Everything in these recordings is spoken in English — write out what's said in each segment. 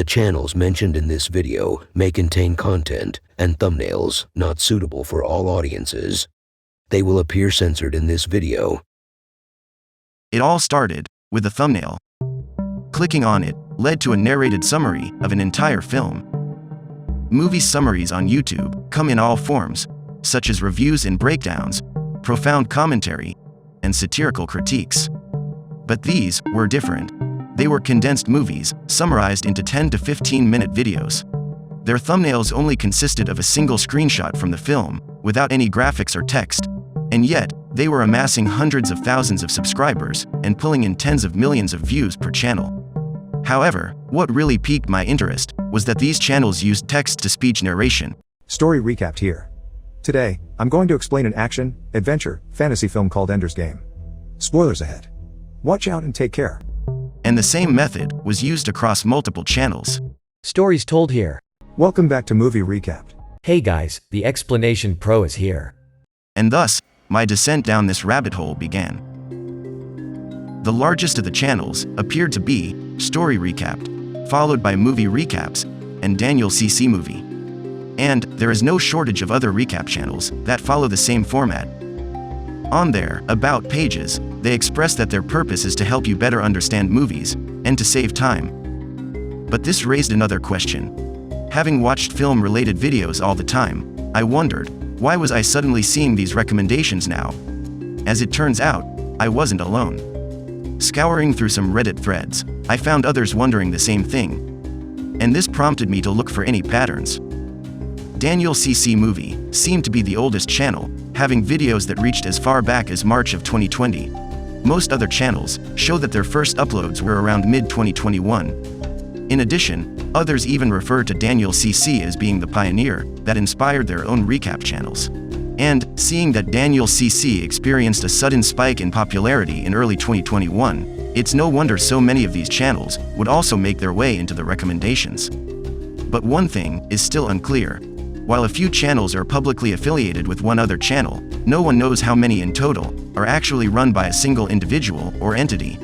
The channels mentioned in this video may contain content and thumbnails not suitable for all audiences. They will appear censored in this video. It all started with a thumbnail. Clicking on it led to a narrated summary of an entire film. Movie summaries on YouTube come in all forms, such as reviews and breakdowns, profound commentary, and satirical critiques. But these were different. They were condensed movies, summarized into 10 to 15-minute videos. Their thumbnails only consisted of a single screenshot from the film, without any graphics or text, and yet, they were amassing hundreds of thousands of subscribers and pulling in tens of millions of views per channel. However, what really piqued my interest was that these channels used text-to-speech narration. Story recapped here. Today, I'm going to explain an action, adventure, fantasy film called Ender's Game. Spoilers ahead. Watch out and take care. And the same method was used across multiple channels. Stories told here. Welcome back to Movie Recapped. Hey guys, the explanation pro is here. And thus, my descent down this rabbit hole began. The largest of the channels appeared to be Story Recapped, followed by Movie Recaps, and Daniel CC Movie. And there is no shortage of other recap channels that follow the same format. On their About pages, they express that their purpose is to help you better understand movies and to save time. But this raised another question. Having watched film-related videos all the time, I wondered, why was I suddenly seeing these recommendations now? As it turns out, I wasn't alone. Scouring through some Reddit threads, I found others wondering the same thing. And this prompted me to look for any patterns. Daniel CC Movie seemed to be the oldest channel, having videos that reached as far back as March of 2020. Most other channels show that their first uploads were around mid-2021. In addition, others even refer to Daniel CC as being the pioneer that inspired their own recap channels. And, seeing that Daniel CC experienced a sudden spike in popularity in early 2021, it's no wonder so many of these channels would also make their way into the recommendations. But one thing is still unclear. While a few channels are publicly affiliated with one other channel, no one knows how many in total are actually run by a single individual or entity.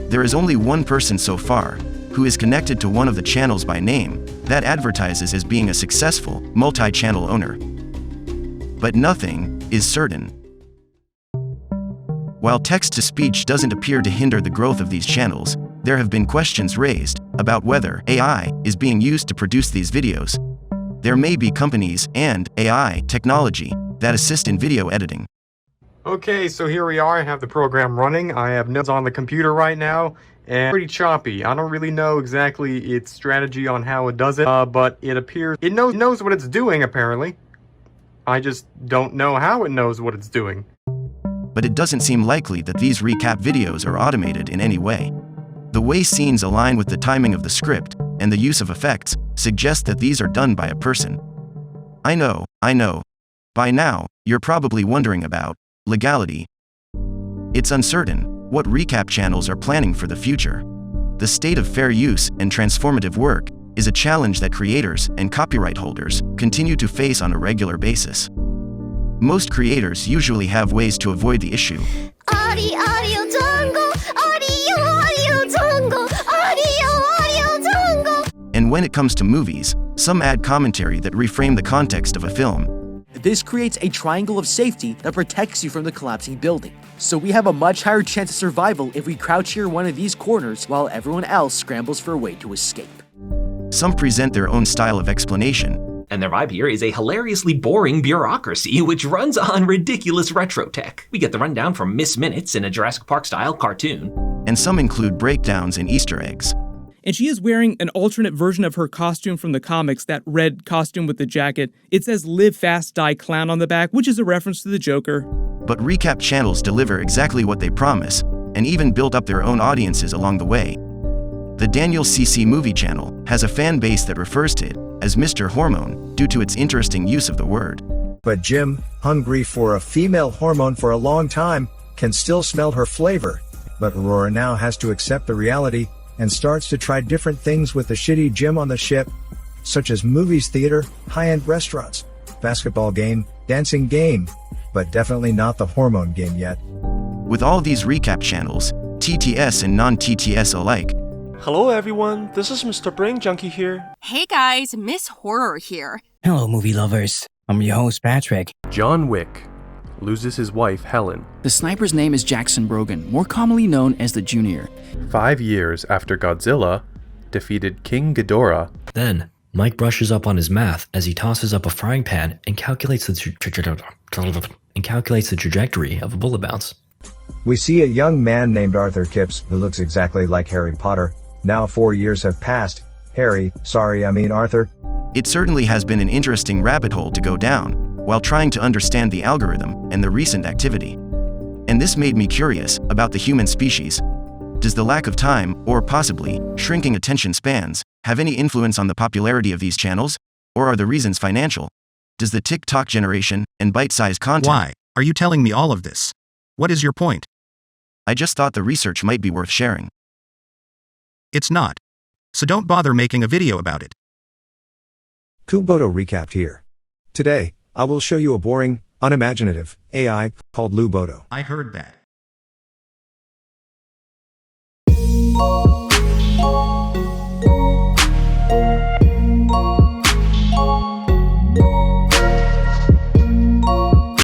There is only one person so far who is connected to one of the channels by name that advertises as being a successful multi-channel owner. But nothing is certain. While text-to-speech doesn't appear to hinder the growth of these channels, there have been questions raised about whether AI is being used to produce these videos. There may be companies and AI technology that assist in video editing. Okay, so here we are. I have the program running. I have notes on the computer right now, and pretty choppy. I don't really know exactly its strategy on how it does it, but it appears it knows what it's doing, apparently. I just don't know how it knows what it's doing. But it doesn't seem likely that these recap videos are automated in any way. The way scenes align with the timing of the script and the use of effects suggest that these are done by a person. I know. By now, you're probably wondering about legality. It's uncertain what recap channels are planning for the future. The state of fair use and transformative work is a challenge that creators and copyright holders continue to face on a regular basis. Most creators usually have ways to avoid the issue. And when it comes to movies, some add commentary that reframe the context of a film. This creates a triangle of safety that protects you from the collapsing building. So we have a much higher chance of survival if we crouch near one of these corners while everyone else scrambles for a way to escape. Some present their own style of explanation. And their vibe here is a hilariously boring bureaucracy which runs on ridiculous retro tech. We get the rundown from Miss Minutes in a Jurassic Park-style cartoon. And some include breakdowns and Easter eggs. And she is wearing an alternate version of her costume from the comics, that red costume with the jacket. It says "Live Fast, Die Clown" on the back, which is a reference to the Joker. But recap channels deliver exactly what they promise, and even build up their own audiences along the way. The Daniel CC Movie channel has a fan base that refers to it as Mr. Hormone due to its interesting use of the word. But Jim, hungry for a female hormone for a long time, can still smell her flavor. But Aurora now has to accept the reality and starts to try different things with the shitty Jim on the ship, such as movies, theater, high-end restaurants, basketball game, dancing game, but definitely not the hormone game yet. With all these recap channels, TTS and non-TTS alike, Hello everyone, this is Mr. Brain Junkie here. Hey guys, Miss Horror here. Hello movie lovers, I'm your host Patrick. John Wick loses his wife Helen. The sniper's name is Jackson Brogan, more commonly known as the Junior. 5 years after Godzilla defeated King Ghidorah. Then, Mike brushes up on his math as he tosses up a frying pan and calculates the trajectory of a bullet bounce. We see a young man named Arthur Kipps who looks exactly like Harry Potter. Now 4 years have passed. Arthur. It certainly has been an interesting rabbit hole to go down, while trying to understand the algorithm and the recent activity. And this made me curious about the human species. Does the lack of time, or possibly shrinking attention spans, have any influence on the popularity of these channels? Or are the reasons financial? Does the TikTok generation and bite-sized content... Why are you telling me all of this? What is your point? I just thought the research might be worth sharing. It's not. So don't bother making a video about it. Kooboto recapped here. Today, I will show you a boring, unimaginative AI called Kooboto. I heard that.